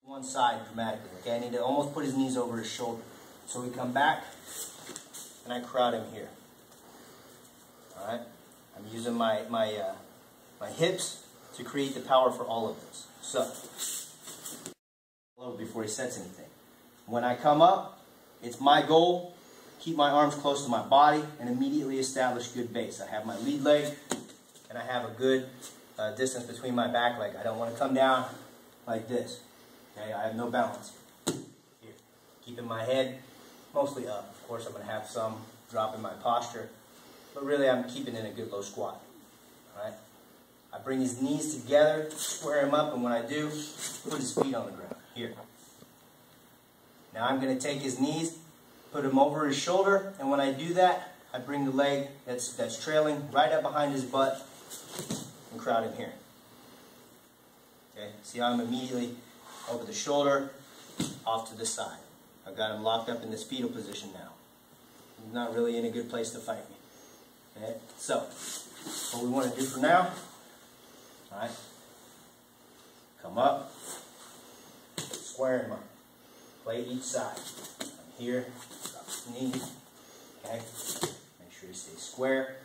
one side dramatically, okay? I need to almost put his knees over his shoulder. So we come back, and I crowd him here. All right? I'm using my hips to create the power for all of this. So, a little before he sets anything. When I come up, it's my goal, keep my arms close to my body, and immediately establish good base. I have my lead leg, and I have a good distance between my back leg. I don't want to come down like this. Okay, I have no balance here. Keeping my head mostly up. Of course, I'm going to have some drop in my posture, but really I'm keeping in a good low squat. All right. I bring his knees together, square him up, and when I do, put his feet on the ground. Here. Now I'm going to take his knees, put him over his shoulder, and when I do that, I bring the leg that's trailing right up behind his butt and crowd him here. Okay, see how I'm immediately over the shoulder, off to the side. I've got him locked up in this fetal position now. He's not really in a good place to fight me. Okay, so what we want to do for now, all right, come up, square him up, play each side. I'm here, drop his knees, okay, make sure he stays square.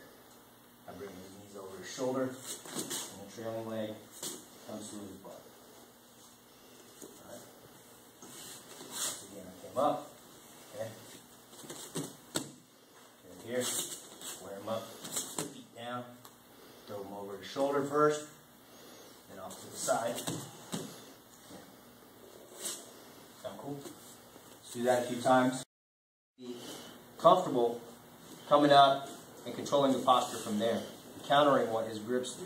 I bring his knees over his shoulder, and the trailing leg comes through his butt. All right. Once again, I came up, okay, get here, square him up, feet down, throw him over his shoulder first, then off to the side. Sound cool? Let's do that a few times. Be comfortable coming up and controlling the posture from there, and countering what his grips do.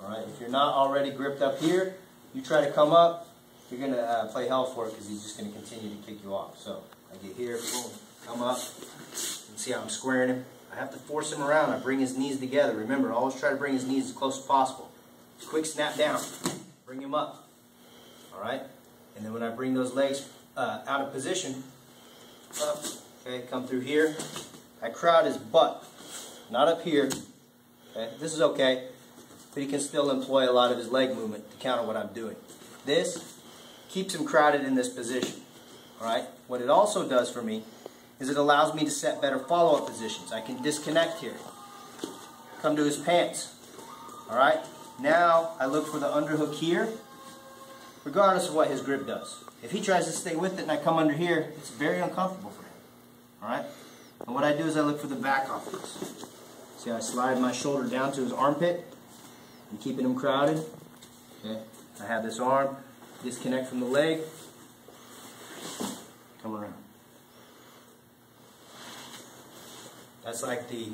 All right. If you're not already gripped up here, you try to come up, you're going to play hell for it because he's just going to continue to kick you off. So I get here, boom, come up. You can see how I'm squaring him. I have to force him around. I bring his knees together. Remember, always try to bring his knees as close as possible. Quick snap down. Bring him up. All right? And then when I bring those legs out of position, up, okay, come through here, I crowd his butt. Not up here. Okay? This is okay, but he can still employ a lot of his leg movement to counter what I'm doing. This keeps him crowded in this position. All right? What it also does for me is it allows me to set better follow-up positions. I can disconnect here. Come to his pants. All right? Now I look for the underhook here, regardless of what his grip does. If he tries to stay with it and I come under here, it's very uncomfortable for him. All right? And what I do is I look for the back off this. See, I slide my shoulder down to his armpit. I'm keeping him crowded. Okay? I have this arm, disconnect from the leg, come around. That's like the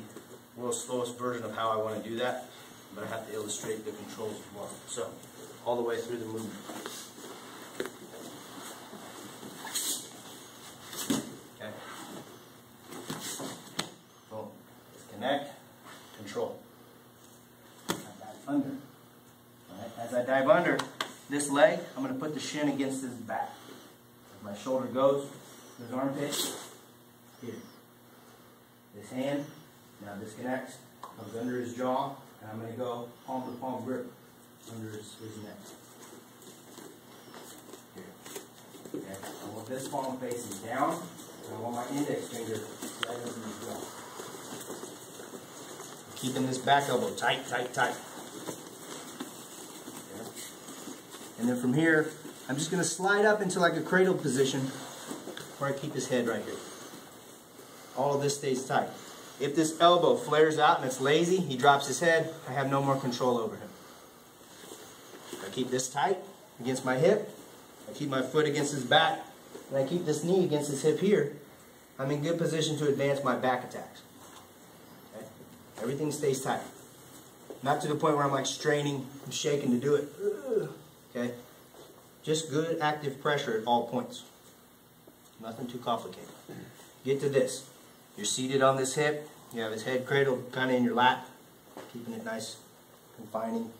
world's slowest version of how I want to do that, but I have to illustrate the controls as well. So, all the way through the movement. Okay. Boom. Disconnect. Control. I dive under. All right. As I dive under this leg, I'm going to put the shin against his back. As my shoulder goes, his armpit, here. This hand now disconnects, comes under his jaw, and I'm going to go palm to palm grip under his neck. Here. Okay. I want this palm facing down, and I want my index finger right under his jaw. Keeping this back elbow tight, tight, tight. Okay. And then from here, I'm just going to slide up into like a cradle position where I keep his head right here. All of this stays tight. If this elbow flares out and it's lazy, he drops his head, I have no more control over him. I keep this tight against my hip, I keep my foot against his back, and I keep this knee against his hip here, I'm in good position to advance my back attacks. Okay? Everything stays tight. Not to the point where I'm like straining and shaking to do it. Okay? Just good active pressure at all points. Nothing too complicated. Get to this. You're seated on this hip. You have his head cradled kind of in your lap, keeping it nice, confining.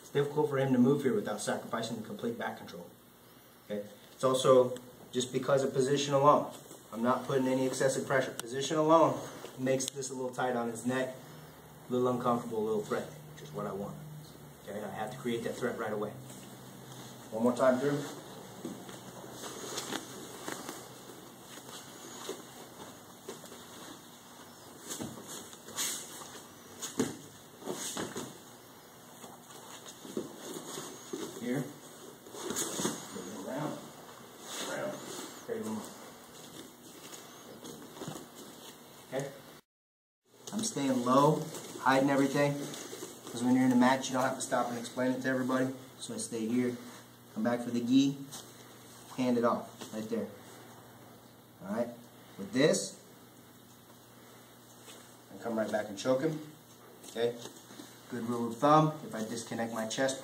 It's difficult for him to move here without sacrificing the complete back control. Okay. It's also just because of position alone. I'm not putting any excessive pressure. Position alone makes this a little tight on his neck, a little uncomfortable, a little threatening, which is what I want. Okay. I have to create that threat right away. One more time through. staying low, hiding everything. Because when you're in a match, you don't have to stop and explain it to everybody. So I stay here, come back for the gi, hand it off, right there. Alright? With this, I come right back and choke him. Okay? Good rule of thumb, if I disconnect my chest